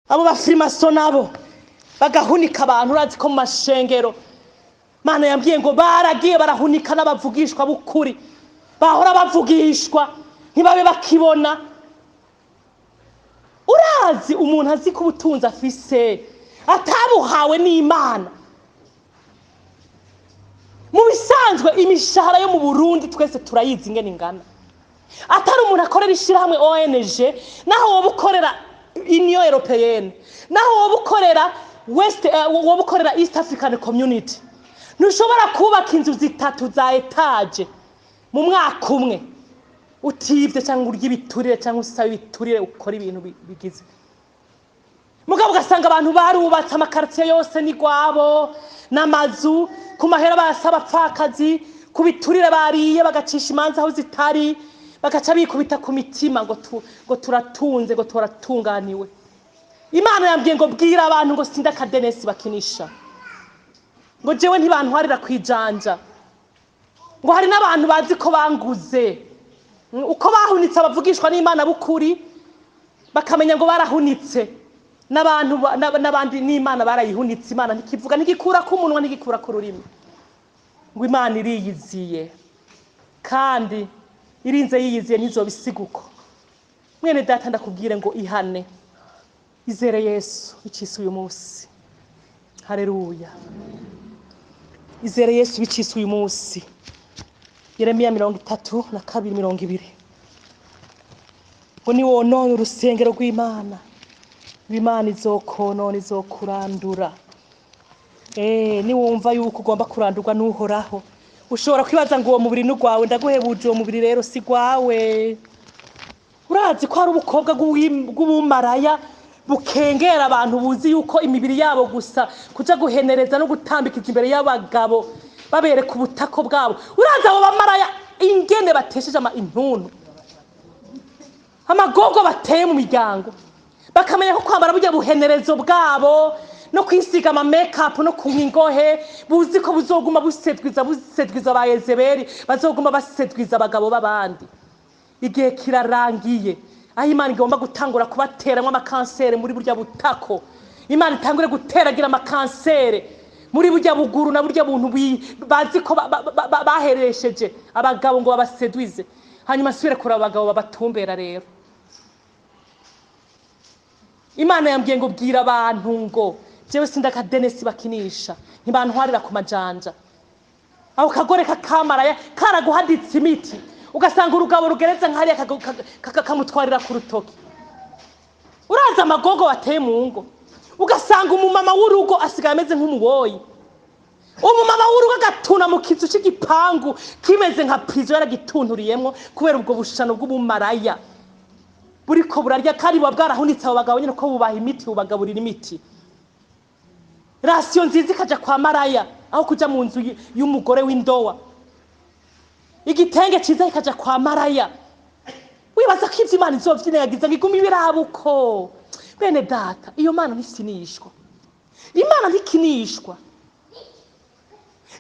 abo bafirimaso nabo bagahunika abantu urazi ko mu mashengero Mana yambwiye ngo baragiye barahunika n'abavugishwa bukuri bahora bavugishwa ntibabe bakibona. Urazi umuntu azi ko ubutunzi afise atabuhawe n'Imana. Mu bisanzwe imishahara yo mu Burundi twese turayizi ingene ingana. Atari umuntu akorera ishirahamwe ONG naho wowe ukorera Union Européenne naho wowe ukorera wowe ukorera East African Community ntushobora kubaka inzu zitatu za etage mu mwaka umwe utivye cyangwa urya ibiturire cyangwa usaba ibiturire ukora ibintu bigize. Mugabo ugasanga abantu barubatse amakartier yose ni gwabo n'amazu ku mahera basaba pfakazi ku biturire bariye bagacisha imanza aho zitari bagaca bikubita ku mitima ngo turatunze ngo turatunganiwe. Imana yambwiye ngo bwira abantu ngo sinda kadenesi bakinisha ngo jewe ntibantwarira kwijanja ngo hari n'abantu bazi ko banguze uko bahunitse abavugishwa n'Imana bukuri bakamenya ngo barahunitse n'abandi n'Imana barayihunitse. Imana ntikivuga ntigikura ku munwa ntigikura ku rurimi ngo Imana iriyiziye kandi irinze yiyiziye ntizobisiguko. Mwene data ndakubwire ngo ihane izere Yesu bicise uyu munsi. Haleluya. Izere Yesu bicise uyu munsi. Yeremiya 32:20 ngo ni wonone urusengero rw'Imana Imana izokonona izokurandura. Ni wumva yuko ugomba kurandurwa n'uhoraho ushobora kwibaza ngo uwo mubiri n'ugwawe ndaguhebuje uwo mubiri rero si gwawe. Urazi ko ari ubukobwa bw'ubumaraya bukengera abantu buzi yuko imibiri yabo gusa kuja guhenereza no gutambikiza imbere y'abagabo babereka ubutako bwabo. Urazi abo bamaraya ingene batesheje intuntu amagogo bateye mu miryango bakamenya ko kwambara burya buhenerezo bwabo no kwisiga ama makeup no kunkingohe buzi ko buzoguma busedwiza ba Yezebeli bazoguma basedwiza abagabo babandi. Igihe kirarangiye aho Imana igomba gutangura kubateramwe amakansere muri burya butako. Imana itangure guteragira amakansere muri burya buguru na burya buntu bazi ko baheresheje abagabo ngo babasedwize hanyuma asubire kuri abagabo babatumbera. Rero Imana yambwiye ngo bwira abantu ngo jewe sinda kadenesi bakinisha ntibantwarira ku majanja. Aho kagore kakamaraya karaguhaditse imiti ugasanga urugabo rugeretse nk'ari kakamutwarira ku rutoki. Uraza amagogo wateye mu ngo ugasanga umumama w'urugo asigaye ameze nk'umuboyi. Umumama w'urugo agatuna mu kizu cy'igipangu kimeze nka prison yaragitunturiyemo kubera ubwo bushano bw'ubumaraya buriko burarya kari bwarahunitse abo bagabo nyine ko bubaha imiti ubagaburira imiti. Rasio nziza ikaja kwa maraya aho kuja mu nzu y'umugore w'indowa. Igitenge ciza ikaja kwa maraya. Wibaza ko ivyo Imana izovyinegagiza ngiguma ibirabuko. Bene data iyo Mana ntisinishwa. Imana ntikinishwa.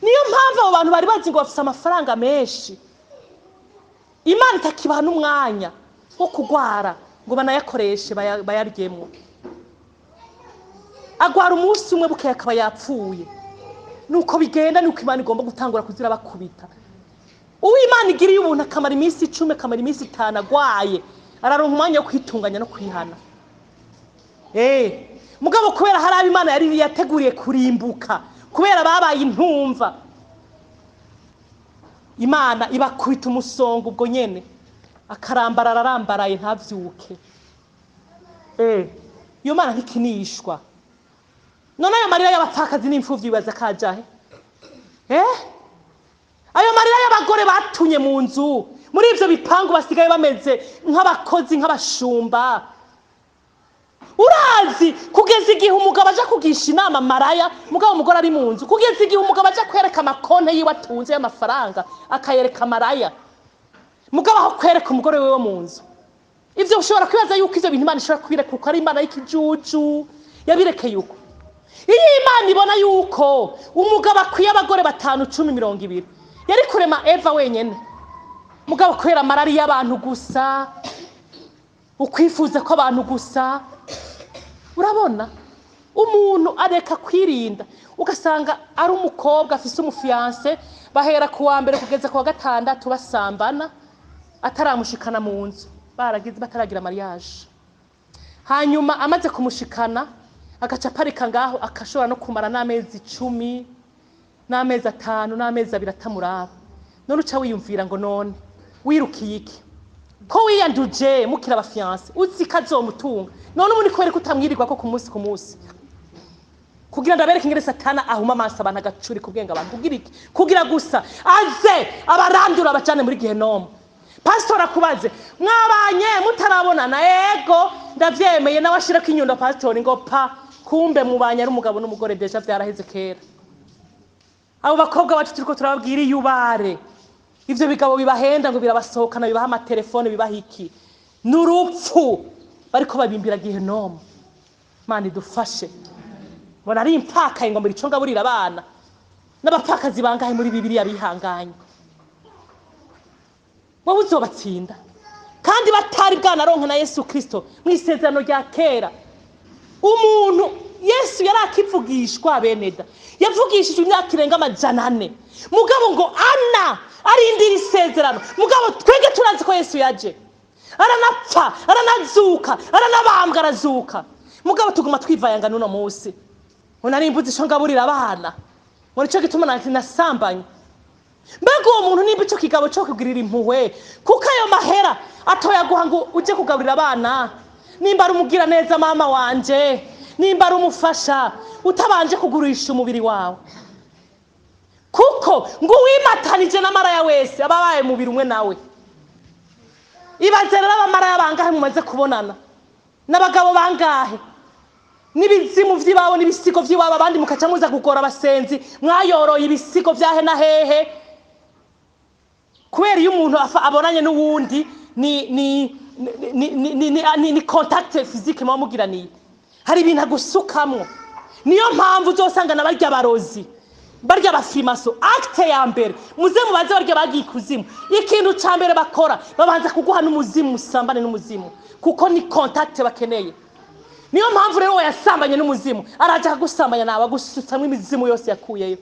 Niyo mpamvu abo bantu bari bazi ngo bafise amafaranga menshi. Imana itakibaha n'umwanya wo kugwara ngo banayakoreshe bayaryemo. Agwara umunsi umwe bukeye akaba yapfuye. Nuko bigenda nuko Imana igomba gutangura kuzira bakubita. Uw'Imana igiriye ubuntu akamara iminsi 10 akamara iminsi 5 agwaye araronka umwanya wo kwitunganya no kwihana. Mugabo kubera hari Imana yari yateguriye kurimbuka kubera babaye intumva Imana ibakubita umusongo ubwo nyene akarambara ararambaraye ntavyuke. Iyo Mana ntikinishwa. None ayo marira y'abapfakazi n'imfuvyi bibaza kajahe? Ayo marira y'abagore batunye mu nzu muri ivyo bipangu basigaye bameze nk'abakozi nk'abashumba. Urazi kugeza igihe umugabo aja kugisha inama maraya mugabo umugore ari mu nzu kugeza igihe umugabo aja kwereka amakonte yiwe atunze y'amafaranga akayereka maraya mugabo aho kwereka umugore wewe mu nzu. Ivyo ushobora kwibaza yuko ivyo bintu Imana ishobora kubireka kuko ari Imana y'ikijuju yabirekeye uko. Iyo Imana ibona yuko umugabo akwiye abagore 5, 10, 20 yari kurema Eva wenyene mugabo kwera marari y'abantu gusa ukwifuza ko abantu gusa urabona umuntu areka kwirinda ugasanga ari umukobwa afise umufiance bahera ku wa mbere kugeza ku wa gatandatu basambana ataramushikana mu nzu baragize bataragira mariage hanyuma amaze kumushikana agaca parika ngaho akashobora no kumara n'amezi 10 n'amezi 5 n'amezi 2 atamuraba none uca wiyumvira ngo none wirukiye iki ko wiyanduje mukira abafiance uzi kazomutunga none umuntu kwere kutamwirirwa ko ku munsi kugira ndabereke ingere satana ahuma amaso abantu agacuri kubwenga abantu kugira iki kugira gusa aze abarandura abacane muri gihenomo pastor akubaze mwabanye mutarabonana ego ndavyemeye nawashira ko inyundo pastor ngo pa kumbe mubanye ari umugabo n'umugore deja vyaraheze kera abo bakobwa bacu turiko turababwira iyubare ivyo bigabo bibahenda ngo birabasohokana bibaha amatelefone bibahiki n'urupfu bariko babimbira gihenomo mani dufashe bona ari impaka ngo muri conga burira abana n'abapakazi bangahe muri Bibiliya bihanganye wowe uzobatsinda kandi batari bwanaronka na Yesu Kristo mwisezerano rya kera umuntu Yesu yarakivugishwa beneda yavugishije imyaka irenga 400 mugabo ngo ana arindira isezerano mugabo twege turazi ko Yesu yaje aranapfa aranazuka aranabambwa arazuka mugabo tuguma twivayanga nuno munsi unarimbuze isho ngaburira abana muri cyo gituma nasambanye mbega uwo muntu nimba ico kigabo cyo kugirira impuhwe kuko ayo mahera atoya guha ngo uje kugaburira abana nimba ari umugira neza mama wanje nimba ari umufasha utabanje kugurisha umubiri wawe kuko ngo wimatanije n'amaraya wese ababaye mubiri umwe nawe ibazerera abamaraya bangahe mumaze kubonana n'abagabo bangahe nibizimu vy'ibawo n'ibisigo vy'iwabo abandi mukaca muza kugora abasenzi mwayoroye ibisigo vyahe na hehe kubera iyo umuntu abonanye n'uwundi ni contact physique mwamugiraniye hari ibintu agusukamwo niyo mpamvu uzosanga nabarya barozi barya bafimaso acte ya mbere muze mubaze barya bagiye kuzimu ikintu ca mbere bakora babanza kuguha n'umuzimu musambane n'umuzimu kuko ni contact bakeneye niyo mpamvu rero yasambanye n'umuzimu araje kugusambanya nawe agusutsamwe imizimu yose yakuyeyo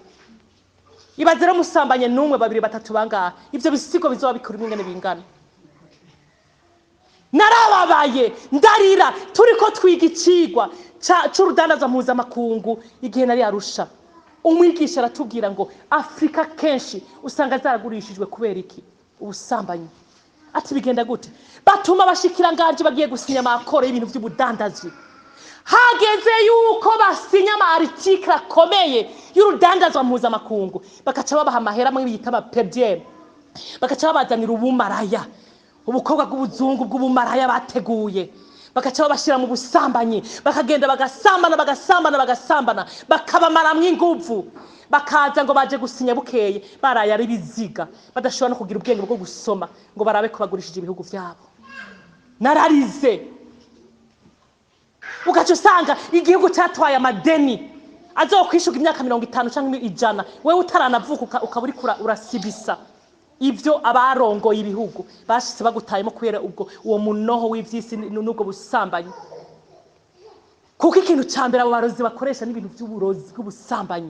ibaze rero musambanye n'umwe 2 3 bangaha ivyo bisigo bizoba bikuri ingene bingana narababaye ndarira turiko twiga icigwa c'urudandaza mpuzamakungu igihe nari Arusha umwigisha aratubwira ngo Afrika kenshi usanga zaragurishijwe kubera iki ubusambanyi ati bigenda gute batuma bashikira nganje bagiye gusinya amakoro y'ibintu by'ubudandazi hageze yuko basinya ama article akomeye y'urudandazwa mpuzamakungu bakaca babaha amahera mu bita ba PDM bakaca babazanira ubumaraya ubukobwa bw'ubuzungu bw'ubumaraya bateguye bakaca babashira mu busambanyi bakagenda bagasambana bakabamaramwo inguvu bakaza ngo baje gusinya bukeye baraye ari biziga badashobora no kugira ubwenge bwo gusoma ngo barabe ko bagurishije ibihugu vyabo nararize ugaca usanga igihugu cyatwaye amadeni azokwishuka imyaka 50 canke 100 wewe utaranavuka ukaburi urasibisa ivyo abarongoye ibihugu bashitse bagutayemo kwera ubwo uwo munoho w'ivyisi n'ubwo busambanyi kuko ikintu cyambere abo barozi bakoresha n'ibintu by'uburozi bw'ubusambanyi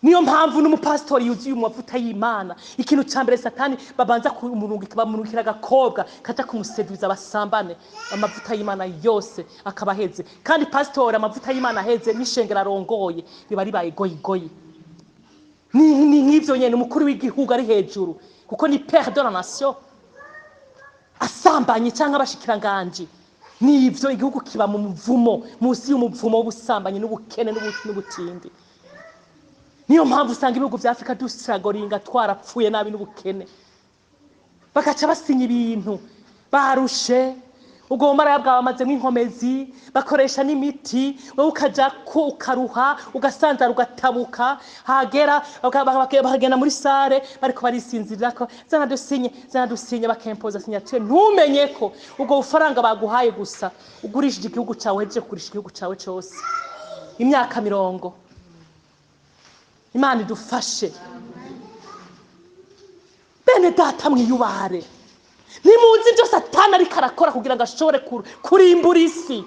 niyo mpamvu n'umupastori yuzuye umuvuta y'Imana ikintu cyambere satani babanza kumurungikira agakobwa kaja kumuseduza basambane amavuta y'Imana yose akabaheze kandi pastori amavuta y'Imana aheze n'ishengera rongoye biba ribaye goyi ni nk'ivyo nyene umukuru w'igihugu ari hejuru kuko ni père de la nation asambanye canke abashikiranganje nivyo igihugu kiba mu muvumo musi y'umuvumo w'ubusambanyi n'ubukene n'ubutindi niyo mpamvu usanga ibihugu vya Afrika dustragoringa twarapfuye nabi n'ubukene bakaca basinya ibintu barushe ubwo mara yabwa bamaze nk'inkomezi bakoresha n'imiti wowe ukaja ko ukaruha ugasanzara ugatabuka hagera bakagenda muri sare bariko barisinzirira ko zana dusinye bakempoza signature ntumenye ko ubwo ufaranga baguhaye gusa ugurishije igihugu cyawe heje kugurisha igihugu cyawe cyose imyaka 40 Imana idufashe bene data mwiyubare nimuzi byo satani ariko arakora kugira ngo ashobore kurimbura isi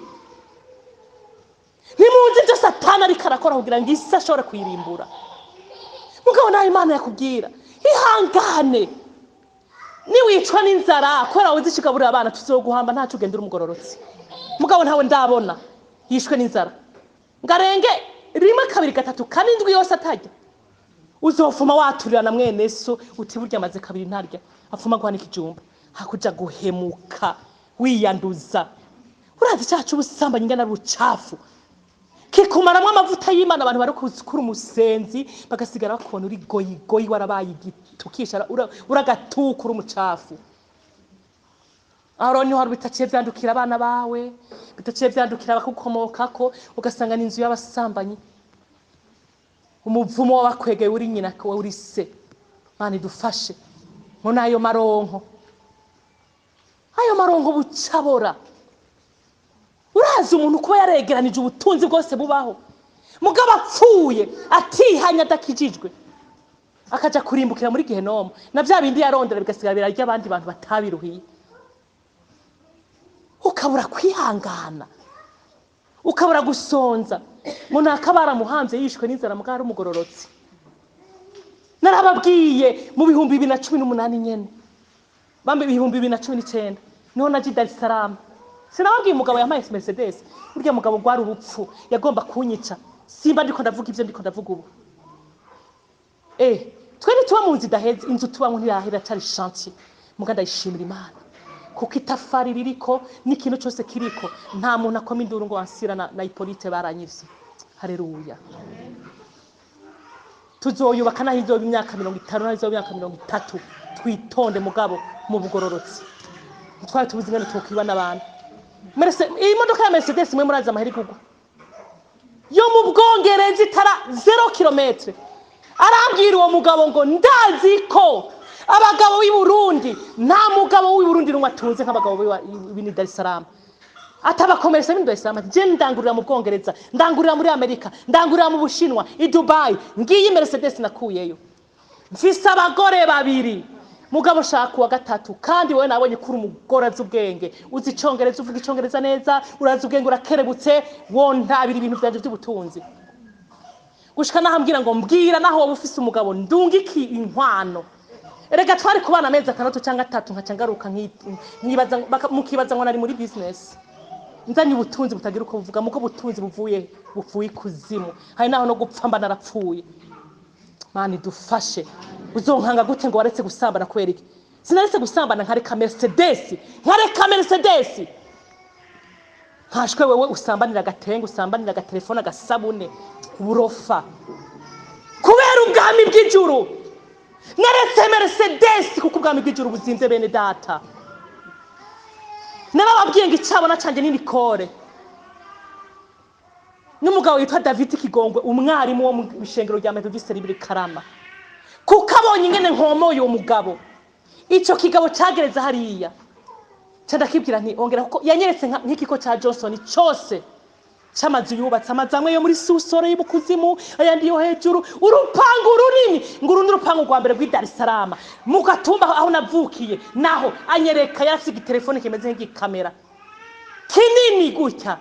ntimuzi ibyo satani ariko arakora kugira ngo isi ashobore kuyirimbura. Mugabo nawe Imana yakubwira ihangane, niwicwa n'inzara kubera wize ikigaburira abana tuzoguhamba ntacyo ugenda uri umugororotsi. Mugabo ntawe ndabona yishwe n'inzara ngarenge 1 2 3 kane indwi yose atajya, uzofuma waturira na mwene so uti burya amaze 2 ntarya, afuma guhana ikijumba hakuja guhemuka wiyanduza. Urazi cyacu ubusambanyi ngana rucafu kikumaramwe amavuta y'Imana, abantu bari kuzikura umusenzi bagasigara bakubona uri goyi warabaye igitukisha uragatukura umucafu. Aroni hari bitaciye byandukira abana bawe, bitaciye byandukira abakukomokako, ugasanga n'inzu y'abasambanyi. Umuvumo wabakwegeye uri nyina ko uri se. Mani dufashe mona ayo maronko bucabora. Urazi umuntu kuba yaregeranije ubutunzi bwose bubaho, mugabo apfuye atihanya adakijijwe akaja kurimbukira muri gehenomu, na bya bindi yarondera bigasigara birarya abandi bantu batabiruhiye. Ukabura kwihangana, ukabura gusonza. Umuntu akabara muhanze yishwe n'inzara mugara umugororotsi. Narababwiye mu 2018 nyene, bambe 2019 niho naje Dar es Salaam. Sinababwiye umugabo yamaye Mercedes, burya mugabo gwari urupfu yagomba kunyica. Simba ndiko ndavuga ivyo ndiko ndavuga ubu. Twene tuba mu nzi daheze, inzu tuba mu ntirahera cyari chantier. Muganda yishimira Imana kuko itafari ririko n'ikintu cyose kiriko, nta muntu akoma induru ngo ansira na Hippolyte baranyivye. Haleluya. Tuzoyubaka naho izoba imyaka 50 naho izoba imyaka 30. Twitonde mugabo mu bugororotsi. Twari tubuzi ngene tokwiba n'abantu. Iyi modoka ya Mercedes mwe muraza amaheri kugwa yo mu Bwongereza itara 0 km. Arambwira uwo mugabo ngo ndazi ko abagabo b'i Burundi nta mugabo w'i Burundi rumwe atunze nk'abagabo b'i Dar es Salaam. Atabakomeresa ibintu Dar es Salaam, je ndangurira mu Bwongereza, ndangurira muri Amerika, ndangurira mu Bushinwa, i Dubai. Ngiyi Mercedes nakuyeyo. Mfise abagore 2, mugabo shaka wa 3, kandi wowe nabonye kuri umugore azubwenge, uzi icongereza, uvuga icongereza neza, urazi ubwenge, urakerebutse, wontabira ibintu byanje by'ubutunzi. Gushika nahambwira ngo mbwira naho wowe ufise umugabo ndungiki inkwano. Erega twari kubana amezi 6 cyangwa 3 nkaca ngaruka nkibaza mukibaza ngo nari muri business. Nzanye ubutunzi butagira uko buvuga, muko butunzi buvuye kuzimu. Hari naho no gupfa mba narapfuye. Mani dufashe. Uzonkanga gute ngo waretse gusambana kwera iki? Sinaretse gusambana nkareka Mercedes. Nkashwe wewe usambanira agatenge, usambanira agatelefone, agasabune, uburofa. Kubera ubwami bw'ijuru. Naretse Mercedes kuko ubwami bw'ijuru buzinze bene data. Narababwiye ngo icabona canje ni Nicole. N'umugabo yitwa David Kigongwe, umwarimu wo mu bishengero rya Methodist Libre Karama. Kuko abonye ingene nkomoye uwo mugabo, ico kigabo cagereza hariya. Candakibwira nti ongera kuko yanyeretse nk'ikiko ca Johnson cyose cyamazu yubatse, amazamwe yo muri susore y'ubukuzimu, ayandi yo hejuru, urupangu runini, ngurundi urupangu rwa mbere rw'i Dar es Salaam, mu Gatumba aho navukiye, naho anyereka yasiga telefone kimeze nk'ikamera kinini gutya.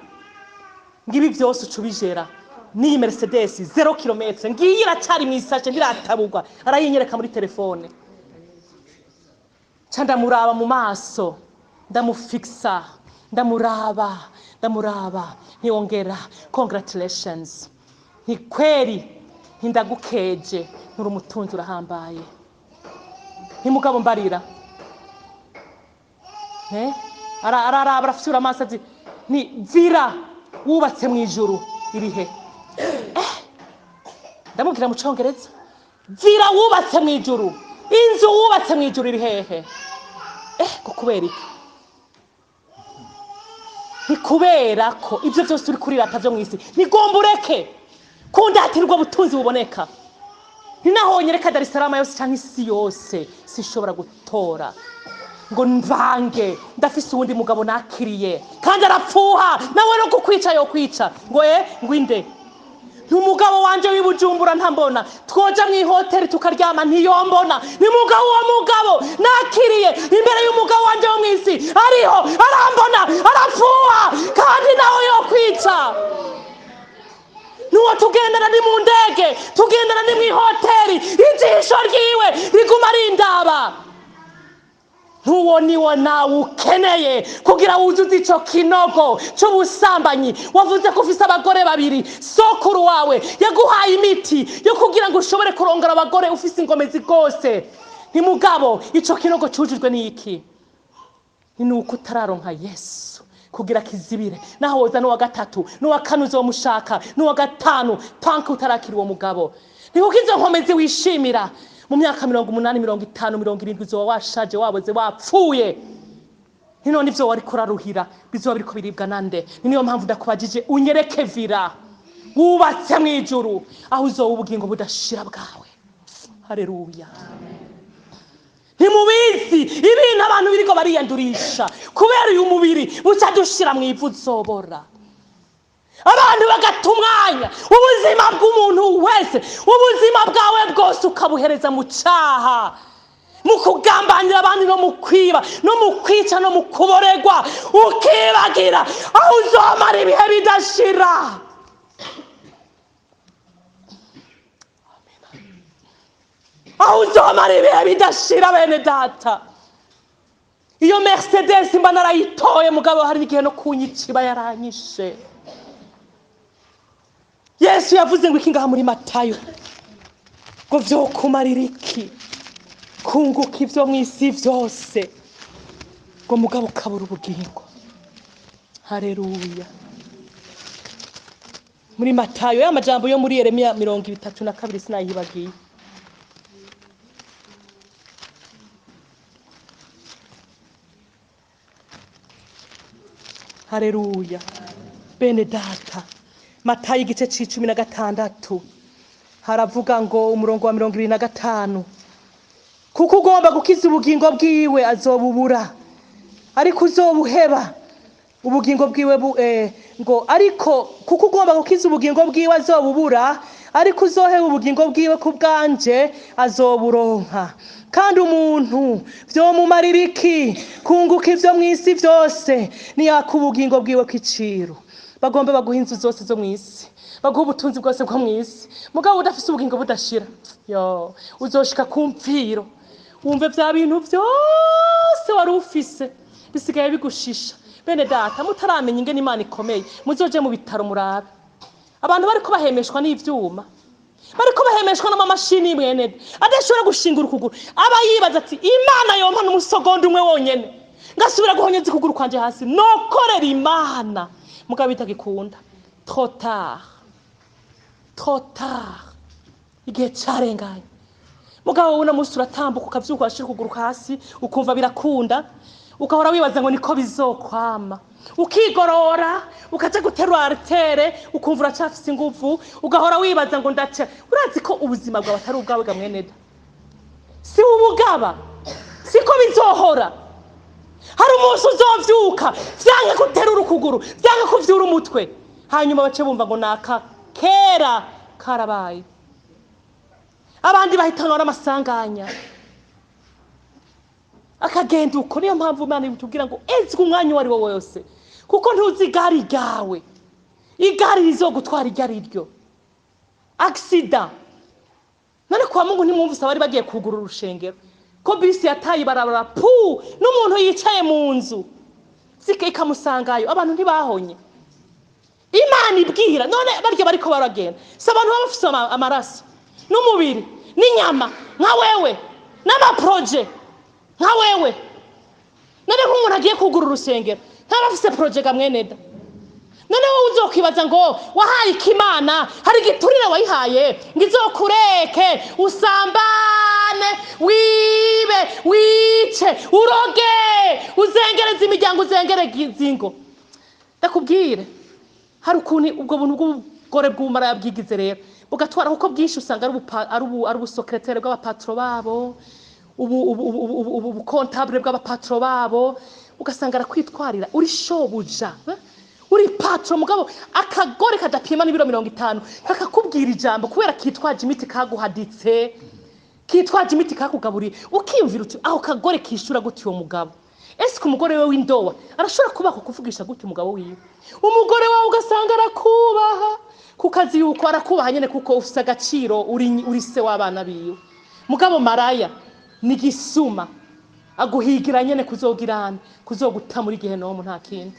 Ngibi byose ucubijera ni Mercedes 0 km, ngiyi iracari mwisashe ndiratabugwa, arayinyereka muri telefone. Canda muraba mu maso, ndamufixa, ndamuraba, ntiongera congratulations, ni kweri ndagukeje, nturi umutunzi urahambaye. Ni mugabo mbarira araraba arafisura amaso ati ni vira wubatse mu ijuru irihe. Ndamubwira mu Congereza, vira wubatse mu ijuru, inzu wubatse mu ijuru irihehe. Kubera iki? Nikubera ko ibyo byose uri kuri rata byo mwisi nigomba ureke kundatirwa butunzi buboneka. Ni naho nyereka Dar es Salaam yose cyangwa isi yose sishobora gutora ngo mvange ndafise uwundi mugabo nakiriye kandi arapfuha nawe no kukwica yo kwica ngo ngwinde. Numugabo wanje wibujumbura ntambona, twoja mu hoteli tukaryama ntiyombona. Ni mugabo wa mugabo nakiriye imbere y'umugabo wanje wo mwisi ariho arambona arapfuha kandi nawe yo kwica. tugendana ni mu ndege, tugendana ni mu hoteli, ijisho ryiwe riguma rindaba. Ntuwo niwo nawe ukeneye kugira wuzuze ico kinogo c'ubusambanyi. Wavuze ko ufise abagore babiri, sokuru wawe yaguhaye imiti yo kugira ngo ushobore kurongora abagore ufise ingomezi rwose. Ni mugabo ico kinogo cujujwe n'iki? Ni uko utararonka Yesu kugira kizibire. Naho woza n'uwa gatatu, n'uwa kane uzomushaka, n'uwa gatanu, tanke utarakira uwo mugabo. Ni kuko izo nkomezi wishimira mu myaka 80, 50, 70 uzoba washaje, waboze, wapfuye. None ivyo wari kuraruhira bizoba biriko biribwa nande? Niyo mpamvu ndakubajije unyereke vira wubatse mu ijuru aho uzoba ubugingo budashira bwawe. Haleluya. Ntimubizi ibintu abantu biriko bariyandurisha kubera uyu mubiri buca dushira mu ivu zobora. Abantu bagatumwanya ubuzima bw'umuntu wese, ubuzima bwawe bwose ukabuhereza mu cyaha, mu kugambanira abandi, no mu kwiba, no mu kwica, no mu kuboregwa, ukibagira aho uzomara ibihe bidashira. Aho uzomara ibihe bidashira bene data. Iyo Mercedes mba narayitoye mugabo hari igihe no kunyikiba yaranyishe. Yesu yavuze ngo ikingaha muri Matayo ngo vyokumarira iki kunguka ivyo mw'isi vyose ngo mugabo ukabura ubugingo. Haleluya. Muri Matayo ya majambo yo muri Yeremiya 32 sinayibagiye. Haleluya. Bene data, Matayo igice c'16 haravuga ngo umurongo wa 25, kuko ugomba gukiza ubugingo bwiwe azobubura, ariko uzobuheba ubugingo bwiwe ngo ariko kuko ugomba gukiza ubugingo bwiwe azobubura, ariko uzoheba ubugingo bwiwe ku bwanje azoburonka. Kandi umuntu vyomumarira iki kunguka ivyo mw'isi vyose niyaka ubugingo bwiwe kw'iciro? Bagombe baguha inzu zose zo mw'isi, baguha ubutunzi bwose bwo mw'isi, mugabo udafise ubugingo budashira, yo uzoshika ku mpfiro wumve vya bintu vyose wari ufise bisigaye bigushisha. Bene data, mutaramenya ingene Imana ikomeye, muzoje mu bitaro murabe. Abantu bariko bahemeshwa n'ivyuma, bariko bahemeshwa n'amamashini mwene adashobora gushingura ukuguru. Aba yibaza ati Imana yompa n'umusogondo umwe wonyene ngasubira guhonyeza ukuguru kwanje hasi, nokorera Imana mugabo bitagikunda. Trop tard, igihe carenganye. Mugabo una musi uratambuka ukavyuka washira ukuguru hasi ukumva birakunda, ukahora wibaza ngo niko bizokwama, ukigorora ukaja guterura artere ukumva uracafise inguvu, ugahora wibaza ngo ndaca. Urazi ko ubuzima bwawe atari ubwawe ga mwene da, si ubugaba, siko bizohora. Hari umunsi uzovyuka vyanke guterura ukuguru, vyanke kuvyura umutwe, hanyuma bace bumva ngo naka kera karabaye. Abandi bahitanwa n'amasanganya akagenda uko. Niyo mpamvu Imana itubwira ngo ezwe umwanya wari wo wose, kuko ntuzi igari ryawe, igari rizogutwara igari ryo accident. None kwa Mungu ntimwumvise abari bagiye kugura urushengero ko bisi yataye barabara pu n'umuntu yicaye mu nzu zike ikamusangayo, abantu ntibahonye. Imana ibwira none barya bariko baragenda, se abantu bafise amaraso n'umubiri n'inyama nka wewe n'amaproje nka wewe. None nk'umuntu agiye kugura urusengero ntabafise project mwene da, none wowe uzokwibaza ngo wahaye ikimana hari giturire wayihaye ngizokureke usambane wibe wice uroge uzengereza imiryango uzengereza ingo. Ndakubwire hari ukuntu ubwo buntu bw'ubugore bw'umara yabwigize rero bugatwara kuko bwinshi usanga ari ubusokreteri bw'abapatro babo, ubu comptable bw'abapatro babo, ugasanga arakwitwarira uri shobuja, uri patro mugabo akagore kadapima n'ibiro 50 kakakubwira ijambo kubera kitwaje imiti kaguhaditse, kitwaje imiti kakugaburiye, ukiyumvira uti aho kagore kishura gute uwo mugabo. Ese ku mugore we w'indowa arashobora kubaho kuvugisha gute umugabo wiwe? Umugore wawe ugasanga arakubaha kukazi yuko arakubaha nyene kuko ufise agaciro uri se w'abana biwe. Mugabo maraya ni gisuma aguhigira nyene kuzogirana kuzoguta muri gehenomu nta kindi.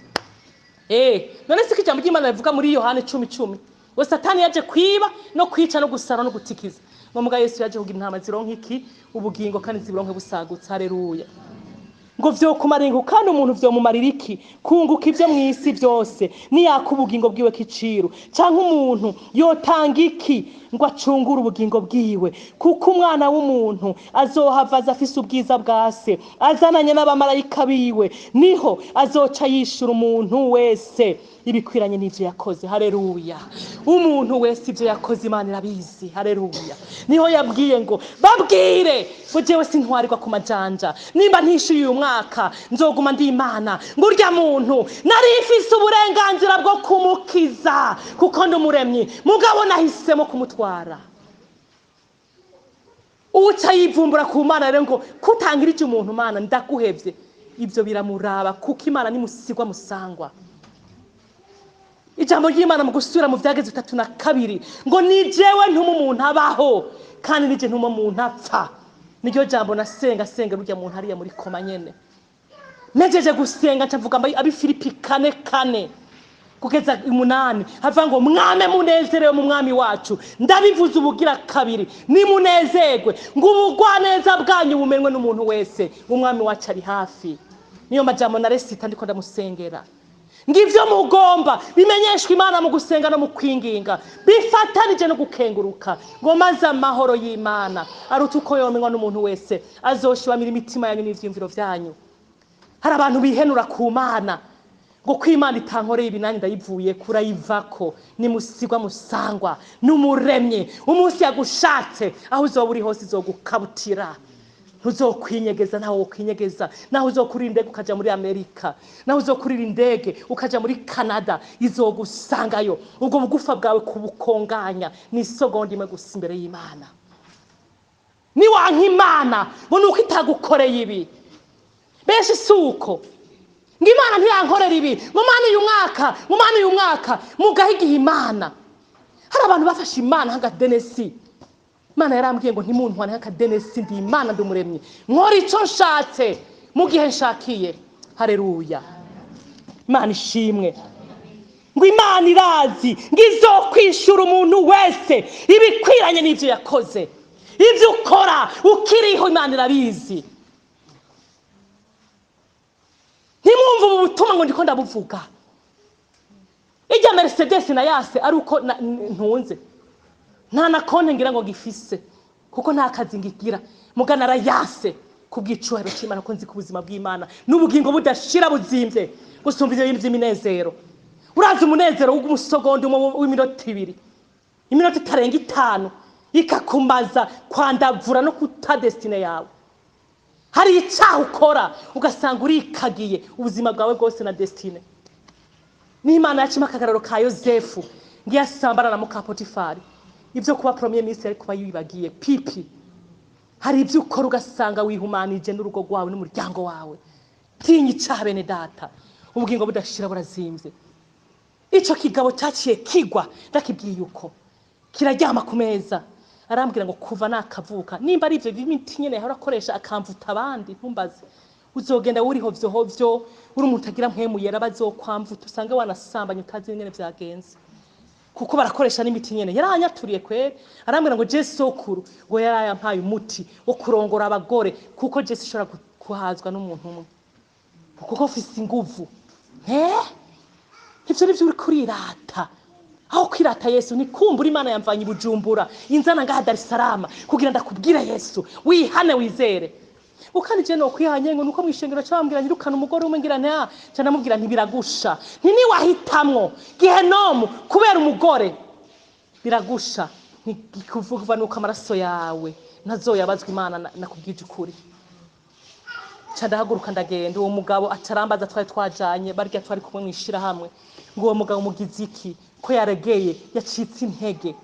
None siko ijambo ry'Imana rivuga muri Yohana 10:10 we Satani yaje kwiba no kwica no gusara no gutikiza. Ngo muga Yesu yaje kugira intama zironka iki ubugingo kandi zironke busagutse. Haleluya. Ngo vyo kumaringa kandi umuntu vyo mumarira iki kunguka ivyo mwisi byose niyakubugingo bwiwe kiciro canke umuntu yotanga iki ngo acungura ubugingo bwiwe kuko umwana w'umuntu azohava afise ubwiza bwase azananye n'abamarayika biwe niho azoca yishura umuntu wese ibikwiranye n'ivyo yakoze. Haleluya. Umuntu wese ivyo yakoze Imana irabizi. Haleluya. Niho yabwiye ngo babwire ngo jewe sintwarirwa ku majanja nimba ntishuye uyu mwaka nzoguma ndi Imana ngo urya muntu nari ifise uburenganzira bwo kumukiza kuko ndumuremyi mugabo nahisemo kumutwara. Uca yivumbura ku Mana rero ngo kutangirije umuntu Mana ndaguhevye ivyo biramuraba kuko Imana ni musigwa musangwa. Ijambo ry'Imana mu gusubira mu vyageze 3:2 ngo ni jewe ntuma umuntu abaho kandi nije ntuma umuntu apfa. Niryo jambo nasenga rujya muntu hariya muri koma nyene. Nejeje gusenga ncavuga abi Filipi 4:4 kugeza 8 hava ngo mwame munezerewe mu mwami wacu ndabivuze ubugira kabiri ni munezerwe ngo ubugwaneza bwanyu bumenwe n'umuntu wese umwami wacu ari hafi. Niyo majambo naresita ndiko ndamusengera. Ngivyo mugomba bimenyeshwa Imana mu gusenga no mu kwinginga bifatanije no gukenguruka ngo maze amahoro y'Imana aruta uko yomenywa n'umuntu wese azoshibamira imitima yanyu n'ivyumviro vyanyu. Hari abantu bihenura ku Mana ngo kw'Imana itankoreye ibinani ndayivuye kurayivako ni musigwa musangwa n'umuremye umunsi yagushatse aho uzoba uri hose izogukabutira. Ntuzokwinyegeza naho ukwinyegeza naho uzokurira indege ukaja muri Amerika naho uzokurira indege ukaja muri Canada izogusangayo ubwo bugufa bwawe kubukonganya ni segonda imwe gusa imbere y'Imana. Ni wanka Imana ngo nuko itagukoreye ibi benshi suko ngo Imana ntiyankorera ibi ngo Mana uyu mwaka mugahigiye Imana. Hari abantu bafashe Imana nka Denesi. Imana yarambwiye ngo ntimuntwane nk'akadenesi ndi Imana ndumuremye nkora ico nshatse mu gihe nshakiye. Haleluya. Imana ishimwe. Ngo Imana irazi ngizokwishura umuntu wese ibikwiranye n'ivyo yakoze. Ivyo ukora ukiriho Imana irabizi. Ntimwumva ubutumwa ngo ndiko ndabuvuga. Ijya Mercedes na yase ari uko ntunze nta na konte ngira ngo gifise kuko nta kazi ngigira mugana arayase kubwicuhero cy'Imana ko nzi ku buzima bw'Imana n'ubugingo budashira buzimvye gusumba ivyo bintu by'iminezero. Urazi umunezero w'umusogondo w'iminota 2 iminota itarenga 5 ikakumaza kwandavura no kutadestine yawe. Hari icyaha ukora ugasanga urikagiye ubuzima bwawe bwose na destine. N'Imana yacima akagararo ka Yosefu ngiyasambara na muka Potifari. Ibyo kuba premier ministre ari kuba yibagiye pipi. Hari ibyo ukora ugasanga wihumanije n'urugo rwawe n'umuryango wawe. Tinyi icyaha bene data ubugingo budashira burazimvye. Ico kigabo cyaciye kigwa ndakibwiye uko kiraryama ku meza arambwira ngo kuva nakavuka nimba ari ivyo bimiti nyene yahora akoresha akamvuta abandi ntumbaze uzogenda uriho vyo uri umuntu agira mpwemuyera bazokwamvuta usange wanasambanye utazi nyene vyagenze kuko barakoresha n'imiti nyene yaranyaturiye kwere arambwira ngo je sokuru ngo yarayampaye umuti wo kurongora abagore kuko je sishora kuhazwa n'umuntu umwe kuko ufise inguvu ivyo nivyo uri kurirata aho kwirata Yesu ni kumbura Imana yamvanye Bujumbura inzana ngaha Dar es Salaam kugira ndakubwira Yesu wihane wizere ukandi je no kwihanye ngo nuko mwishengero cyambwira nyirukana umugore umwe ngira nta cyane amubwira ntibiragusha nini wahitamwo gihenomu kubera umugore biragusha nikuvuga nuko amaraso yawe ntazoyabazwa Imana nakubwije ukuri cyandahaguruka ndagenda uwo mugabo atarambaza twari twajanye barya twari kumwe mwishira hamwe ngo uwo mugabo mugiziki ko yaregeye yacitse intege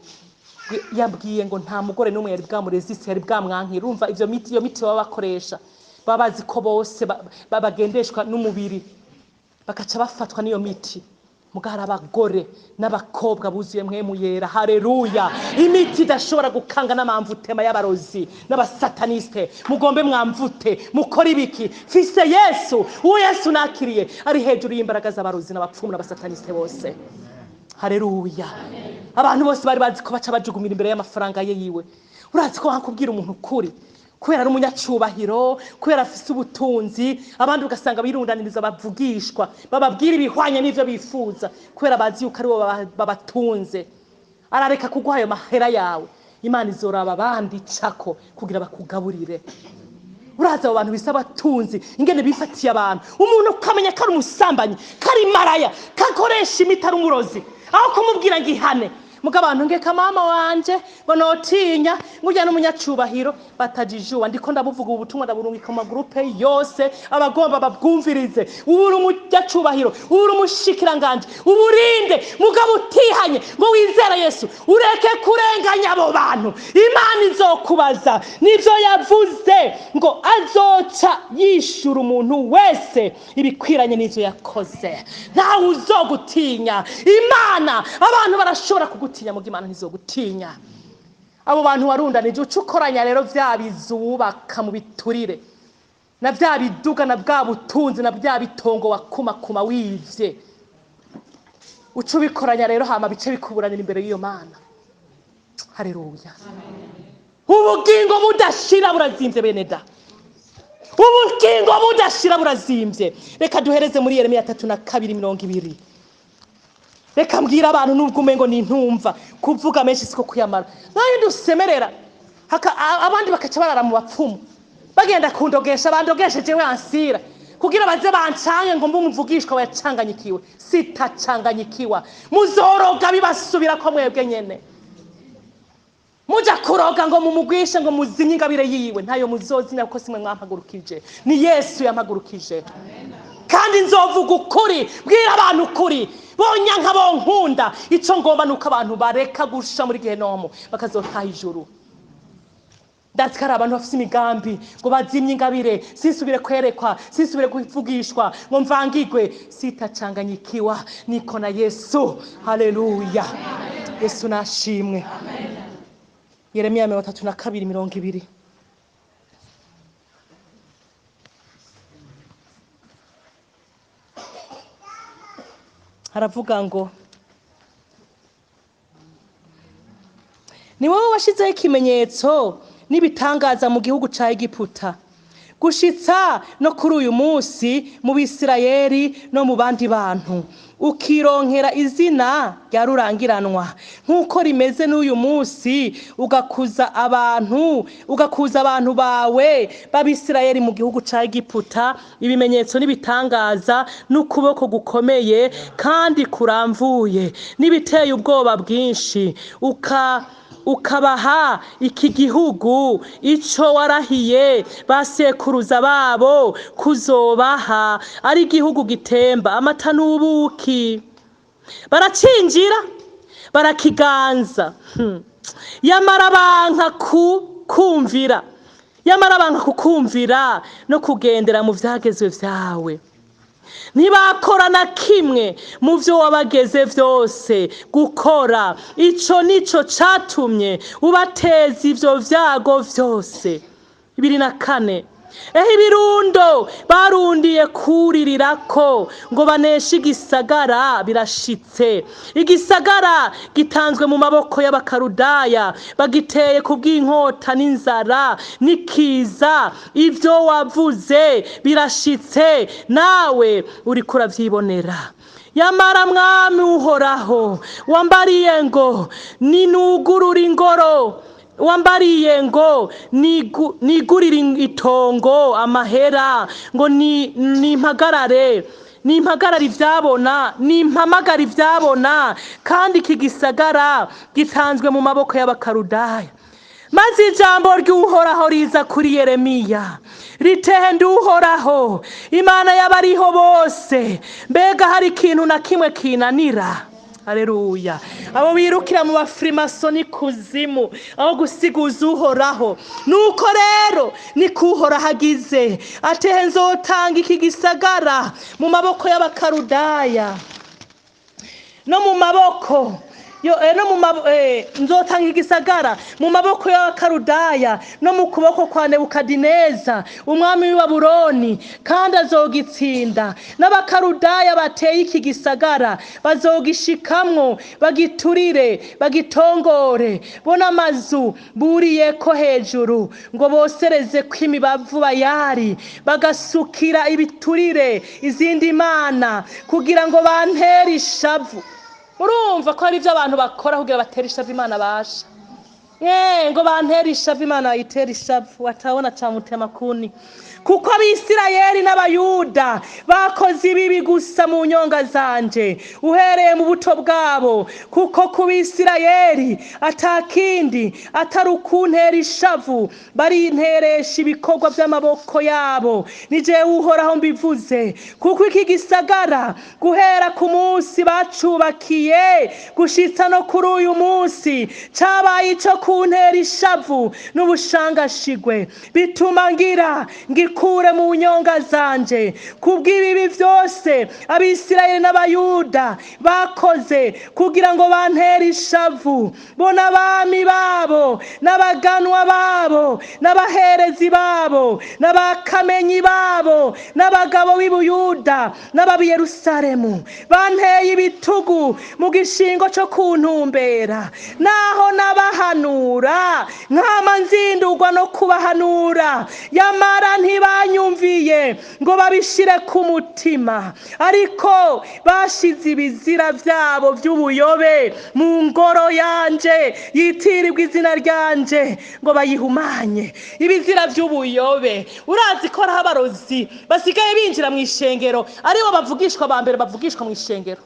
yabwiye ngo nta mugore n'umwe yari bwamuresiste yari bwamwankira urumva ivyo miti yo miti baba bakoresha babazi ko bose bagendeshwa n'umubiri bakaca bafatwa niyo miti mugara abagore n'abakobwa buzuye mwemu yera. Haleluya. Imiti idashobora gukanga n'amamvutema y'abarozi n'abasataniste. Mugombe mwamvute mukora ibiki? Fise Yesu. Uwo Yesu nakiriye ari hejuru y'imbaraga z'abarozi n'abapfumu n'abasataniste bose. Haleluya. Abantu bose bari bazi ko baca bajugumira imbere y'amafaranga ye yiwe. Urazi ko hakubwira umuntu kuri kubera ari umunyacubahiro, kubera afise ubutunzi, abandi ugasanga birundaniriza bavugishwa, bababwira ibihwanye n'ivyo bifuza, kubera bazi yuko ari bo babatunze. Arareka kuguha ayo mahera yawe, Imana izoraba abandi cako kugira bakugaburire. Uraza abo bantu bisa batunzi ingene bifatiye abantu, umuntu ukamenya ko ari umusambanyi, kari maraya, kakoresha imiti ari umurozi, aho kumubwira ngo ihane. Muga abantu ngeka mama wanje ngo notinya ngujya n'umunyacubahiro batajijuwa. Ndiko ndabuvuga ubutumwa ndaburungika mu groupe yose abagomba babwumvirize. Uburi umunyacubahiro, uburi umushikiranganje, uburinde mugabo utihanye ngo wizera Yesu, ureke kurenganya abo bantu. Imana izokubaza nivyo yavuze ngo azoca yishura umuntu wese ibikwiranye n'ivyo yakoze. Ntawe uzogutinya Imana. Abantu barashobora kugutinya mu Imana ntizogutinya. Abo bantu warundanije ucukoranya rero vya bizubaka mu biturire na vya biduga na bwa butunzi na vya bitongo wakuma wivye, ucubikoranya rero hama bice bikuburanira imbere y'iyo Mana. Haleluya. Ubugingo budashira burazimvye bene da, ubugingo budashira burazimvye. Reka duhereze muri Yeremiya 3:2. Reka mbwira abantu nubwo umengo nintumva kuvuga menshi siko kuyamara. Nayo dusemerera abandi bakaca barara mu bapfumu bagenda kundogesha, bandogeshe jewe ansira kugira baze bancange ngo mbumuvugishwa wacanganyikiwe. Sitacanganyikiwa. Muzoroga bibasubira ko mwebwe nyene. Muja kuroga ngo mumugwishe ngo muzinye ingabire yiwe, ntayo muzozinya kuko simwe mwampagurukije, ni Yesu yampagurukije. Kandi nzovuga ukuri, bwira abantu ukuri. Bonyanka bonkunda, ico ngomba nuko abantu bareka gusha muri gehenomu bakazotaha ijuru. Ndatsara abantu bafite imigambi ngo bazimye ingabire, sinsubire kwerekwa, sinsubire kuvugishwa, ngo mvangigwe. Sitacanganyikiwa, niko na Yesu. Haleluya. Yesu nashimwe. Yeremiya 3:2. Haravuga ngo ni wowe washizeho ikimenyetso n'ibitangaza mu gihugu ca Egiputa, gushitsa no kuri uyu munsi mu Bisirayeli no mu bandi bantu, ukironkera izina rya rurangiranwa nk'uko rimeze n'uyu munsi, ugakuza abantu bawe b'Abisirayeli mu gihugu ca Egiputa ibimenyetso n'ibitangaza n'ukuboko gukomeye kandi kuramvuye n'ibiteye ubwoba bwinshi, ukabaha iki gihugu ico warahiye basekuruza babo kuzobaha, ari igihugu gitemba amata n'ubuki. Baracinjira barakiganza, yamara banka kukumvira no kugendera mu vyagezwe vyawe. Ntibakora na kimwe mu vyo wabageze vyose gukora. Ico nico catumye ubateza ivyo vyago vyose. 24. Ibirundo barundiye kuririrako ngo baneshe igisagara birashitse. Igisagara gitanzwe mu maboko y'abakarudaya, bagiteye ku bw'inkota n'inzara nikiza. Ivyo wavuze birashitse, nawe uri kuravyibonera. Yamara mwami uhoraho, wambariye ngo ninugurura ingoro, wambariye ngo nigurire itongo amahera, ngo nimpagarare nimpamagara ivyabona, kandi iki gisagara gitanzwe mu maboko y'abakarudaya. Maze ijambo ry'uhoraho riza kuri Yeremiya ritehe nduhoraho, Imana y'abariho bose, mbega hari ikintu na kimwe kinanira? Haleluya. Abo birukira mu bafrimasoni kuzimu aho gusiguza uhoraho. Nuko rero nikuhora hagize atehe nzotanga iki gisagara mu maboko y'abakarudaya, no mu maboko nzotanga igisagara mu maboko y'abakarudaya no mu kuboko kwa Nebukadineza umwami w'i Babuloni, kandi azogitsinda. N'abakarudaya bateye iki gisagara bazogishikamwo, bagiturire, bagitongore, bo n'amazu buriyeko hejuru, ngo bosereze kw'imibavu bayari, bagasukira ibiturire izindi mana kugira ngo bantere ishavu. Urumva ko hari ibyo abantu bakora kugira batere ishavu Imana basha. Ngo bantere ishavu Imana bayitere ishavu, watabona camutema kuni. Kuko Abisirayeli n'Abayuda bakoze ibibi gusa mu nyonga zanje uhereye mu buto bwabo. Kuko ku Bisirayeli atakindi atari ukuntera ishavu, barinteresha ibikorwa by'amaboko yabo. Ni jewe Uhoraho mbivuze. Kuko iki gisagara guhera ku munsi bacubakiye gushitsa no kuri uyu munsi cabaye ico kuntera ishavu n'ubushangashigwe, bituma ngikure mu nyonga zanje. Kubw'ibibi byose Abisirayeli n'Abayuda bakoze kugira ngo bantere ishavu, bo n'abami babo n'abaganwa babo n'abaherezi babo n'abakamenyi babo n'abagabo b'i Buyuda n'ab'i Yerusalemu, banteye ibitugu mu gishingo cyo kuntumbera. Naho nabahanura nkama nzindurwa no kubahanura, yamara ntibanyumviye ngo babishire ku mutima, ariko bashize ibizira byabo by'ubuyobe mu ngoro yanje yitirirwa izina ryanje ngo bayihumanye. Ibizira by'ubuyobe, urazi ko hari abarozi basigaye binjira mu ishengero aribo bavugishwa ba mbere bavugishwa mu ishengero.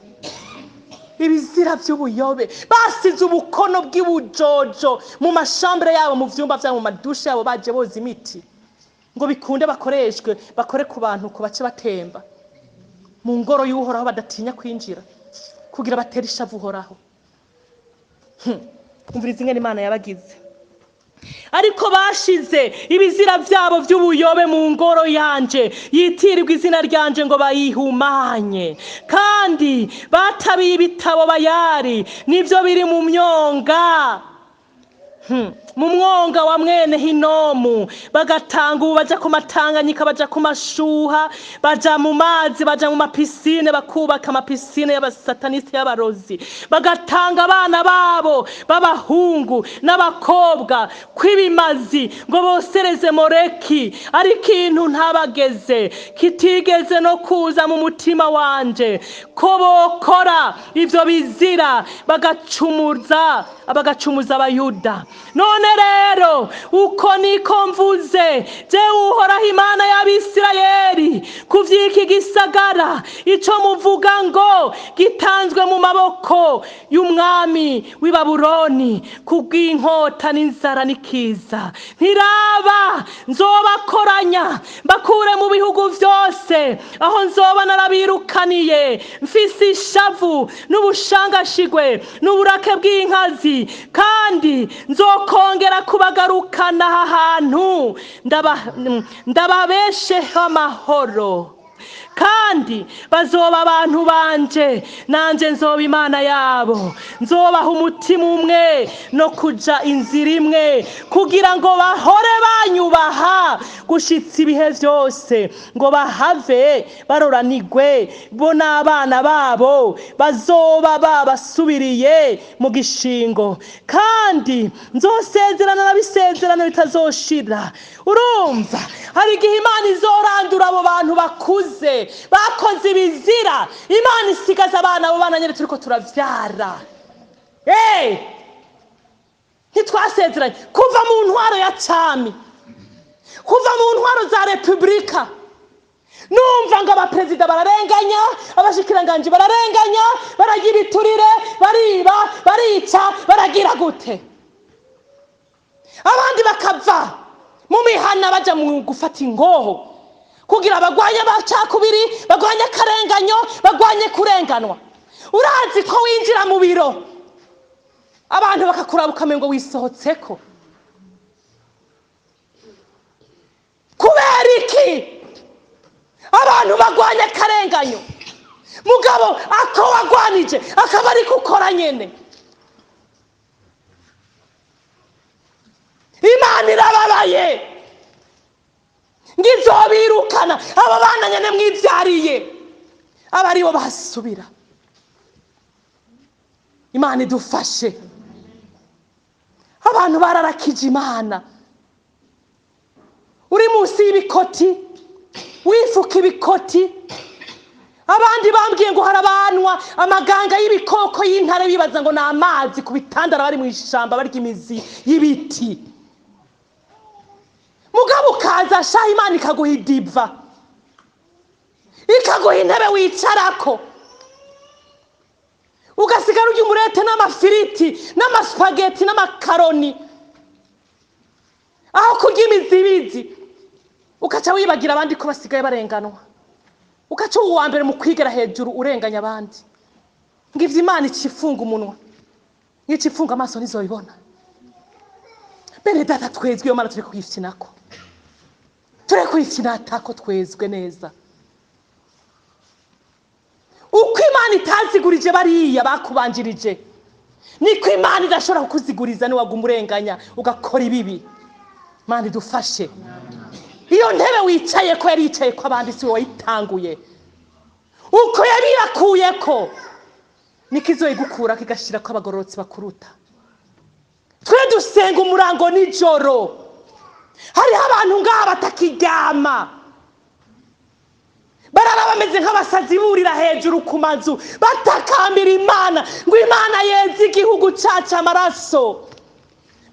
Ibizira by'ubuyobe, basize ubukono bw'ibujojo mu mashambere yabo, mu vyumba vyabo, mu madushe yabo, baje boza imiti ngo bikunde bakoreshwe, bakore ku bantu ko bace batemba mu ngoro y'Uhoraho badatinya kwinjira kugira batere ishavu Uhoraho. Umviriza ingene Imana yabagize. Ariko bashize ibizira byabo by'ubuyobe mu ngoro yanje yitirirwa izina ryanje ngo bayihumanye, kandi batabiye ibitabo bayari nivyo biri mu myonga, mu mwonga wa mwene Hinomu. Bagatanga ubu baja ku matanganyika, baja ku mashuha, baja mu mazi, baja mu mapisine, bakubaka amapisine y'abasataniste y'abarozi. Bagatanga abana babo b'abahungu n'abakobwa kw'ibimazi ngo bosereze Moleki, ari ikintu ntabageze kitigeze no kuza mu mutima wanje ko bokora ivyo bizira bagacumuza Abayuda. None rero uko niko mvuze jewe Uhoraho Imana y'Abisirayeli, kuvyiki gisagara ico muvuga ngo gitanzwe mu maboko y'umwami w'i Babuloni kubw'inkota n'inzara n'ikiza. Ntiraba nzobakoranya mbakure mu bihugu vyose aho nzoba narabirukaniye, mfise ishavu n'ubushangashigwe n'uburake bw'inkazi, kandi nzokongera kubagarukana aha hantu ndababesheho amahoro. Kandi bazoba abantu banje, nanje nzoba Imana yabo. Nzobaha umutima umwe no kuja inzira imwe, kugira ngo bahore banyubaha gushitsa ibihe byose, ngo bahave baroranigwe, bo n'abana babo bazoba babasubiriye mu gishingo. Kandi nzosezerana n'abisezerano bitazoshira. Urumva, hari igihe Imana izorandura abo bantu bakuze bakoze ibizira, Imana isigaza abana abo bana nyene turiko turavyara. Ntitwasezeranye kuva mu ntwaro ya cami, kuva mu ntwaro za repubulika. Numva ngo abaperezida bararenganya, abashikiranganje bararenganya, baragira ibiturire, bariba, barica, baragira gute. Abandi bakava mu mihana baja mu gufata ingoho kugira bagwanye abacakubiri, bagwanye akarenganyo, bagwanye kurenganwa. Urazi ko winjira mu biro abantu bakakuraba ukamengo wisohotseko. Kubera iki? Abantu bagwanye akarenganyo, mugabo ako wagwanije akaba ari gukora nyene. Imana irababaye ngizobirukana aba bana nyene mwivyariye aba aribo basubira. Imana idufashe. Abantu bararakije Imana. Uri munsi y'ibikoti wifuka ibikoti. Abandi bambwiye ngo harabanwa amaganga y'ibikoko y'intare bibaza ngo na amazi ku bitandara bari mu ishamba barya imizi y'ibiti. Mugabo kaza shaha Imana ikaguha idiva, ikaguha intebe wicarako, ugasigara urya umurete n'amafiriti n'amaspageti n'amakaroni aho kurya imizibizi, ukaca wibagira abandi ko basigaye barenganwa, ukaca uwa mbere mu kwigera hejuru urenganya abandi. Ngivye Imana icifunga umunwa, icifunga amaso ntizoyibona. Bene data twezwe iyo Mana turi kuyifyinako, turi kuyifyinatako twezwe neza. Uko Imana itazigurije bariya bakubanjirije, niko Imana idashobora kukuziguriza niwaguma urenganya ugakora ibibi. Mana idufashe. Iyo ntebe wicaye ko yari yicaye ko abandi si wowe wayitanguye, uko yabirakuyeko niko izoyigukura kigashira ko abagororotsi bakuruta. Twe dusenga umurango nijoro, hariho abantu ngaha batakiryama, barara bameze nk'abasazi burira hejuru ku mazu batakambira Imana ngo Imana yeze igihugu cacu amaraso,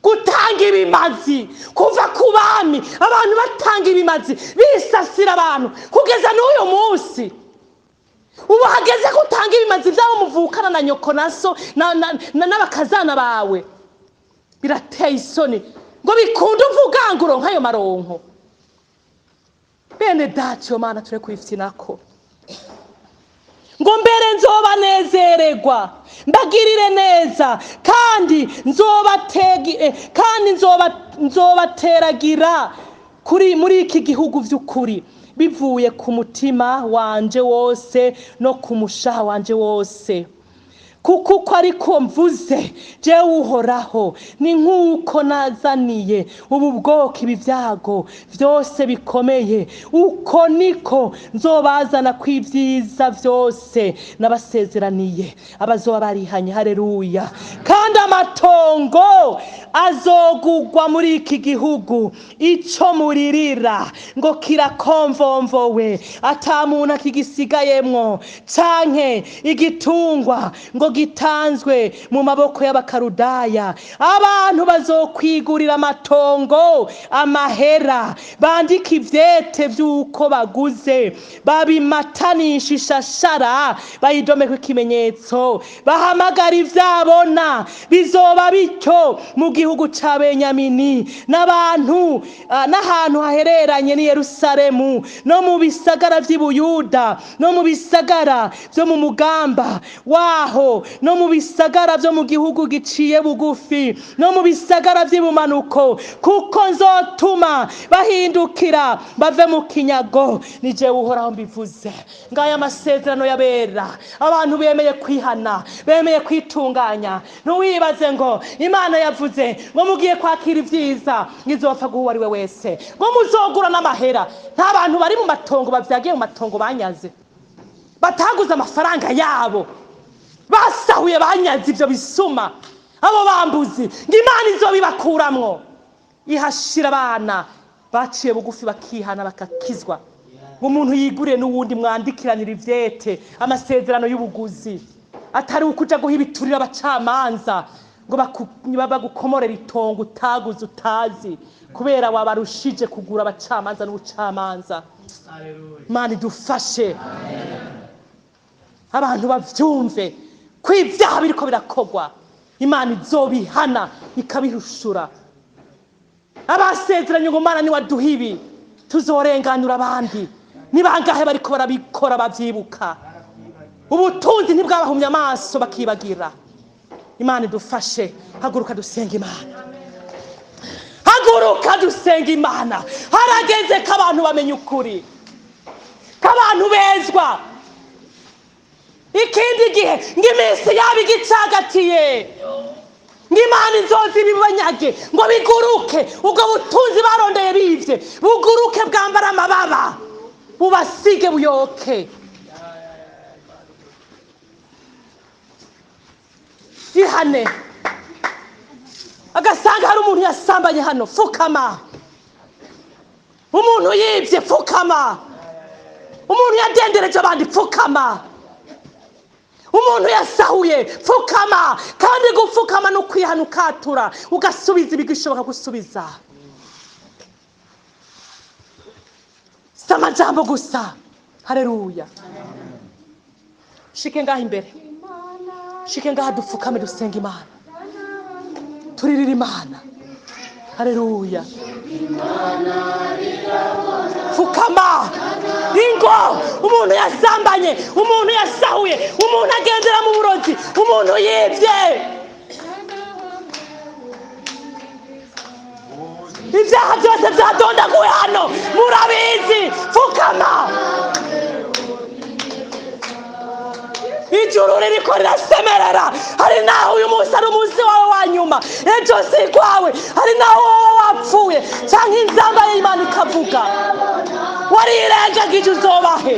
gutanga ibimazi kuva ku bami, abantu batanga ibimazi bisasira abantu kugeza n'uyu munsi. Ubu hageze gutanga ibimazi byabo muvukana na nyoko naso n'abakazana bawe. Birateye isoni ngo bikunda uvuganguro nk'ayo maronko. Bene dacu Mana ture kwifyinako, ngo mbere nzobanezererwa mbagirire neza kandi nzobateragira kuri muri iki gihugu vy'ukuri bivuye ku mutima wanje wose no ku mushaha wanje wose. Kuko ariko mvuze je uhoraho, ni nk'uko nazaniye ubu bwoko ibi vyago vyose bikomeye, uko niko nzobazana kw'ivyiza vyose nabasezeraniye abazoba barihanye. Haleluya. Kandi amatongo azogugwa muri iki gihugu, ico muririra ngo kirakomvomvowe ata muntu akigisigayemwo, canke igitungwa ngo gitanzwe mu maboko y'abakarudaya. Abantu bazokwigurira amatongo amahera, bandika ivyete vy'uko baguze, babimatanisha ishashara, bayidomeko ikimenyetso, bahamagara ivyabona. Bizoba bityo mu gihugu ca Benyamini n'abantu n'ahantu hahereranye ni Yerusalemu no mu bisagara vy'i Buyuda no mu bisagara vyo mu mugamba waho no mu bisagara vyo mu gihugu giciye bugufi no mu bisagara vy'ibumanuko, kuko nzotuma bahindukira bave mu kinyago. Ni jewe uhoraho mbivuze. Ngaya amasezerano yabera, abantu bemeye kwihana, bemeye kwitunganya. Ntuwibaze ngo Imana yavuze ngo mugiye kwakira ivyiza ngizopfa guha ari we wese, ngo muzogura n'amahera. Nta bantu bari mu matongo bavyagiye mu matongo banyaze, bataguze amafaranga yabo, basahuye banyaze ivyo bisuma, abo bambuzi ngo Imana izobibakuramwo. Ihashira abana baciye bugufi bakihana bakakizwa. Umuntu yiguriye n'uwundi mwandikiranira ivyete, amasezerano y'ubuguzi, atari ukuja guha ibiturira abacamanza ngo bagukomorera itongo utaguze utazi kubera wabarushije kugura abacamanza n'ubucamanza. Imana idufashe. Abantu bavyumve ko ivyaha biriko birakogwa, Imana izobihana ikabihushura. Abasezeranye ngo Mana niwaduha ibi tuzorenganura abandi, ni bangahe bariko barabikora bavyibuka. Ubutunzi ntibwabahumye amaso bakibagira. Imana idufashe. Haguruka dusenga Imana, haguruka dusenga Imana. Harageze ko abantu bamenya ukuri, ko abantu bezwa, ikindi gihe ngo iminsi yabo igicagatiye ngo Imana inzozi bibanyage ngo biguruke ubwo butunzi barondeye bivye buguruke bwambara amababa bubasige buyoke. Ihane agasanga hari umuntu yasambanye hano, fukama. Umuntu yibye, fukama. Umuntu yadendereje abandi, fukama. Umuntu yasahuye, fukama. Kandi gufukama no kwihana ukatura ugasubiza ibigishoboka gusubiza. Samajambo gusa. Haleluya. Shike ngaho imbere, shike ngaho dufukame dusenga Imana, turirira Imana. Haleluya. Fukama. Ingo umuntu yasambanye, umuntu yasahuye, umuntu agendera mu burozi, umuntu yibye, ibyaha byose byadondaguwe hano murabizi. Fukama. Ijuru ririko rirasemerera. Hari naho uyu munsi ari umunsi wawe wa nyuma, ejo si kwawe. Hari naho wowe wapfuye cyangwa inzamba y'Imana ikavuga warirengagije uzobahe.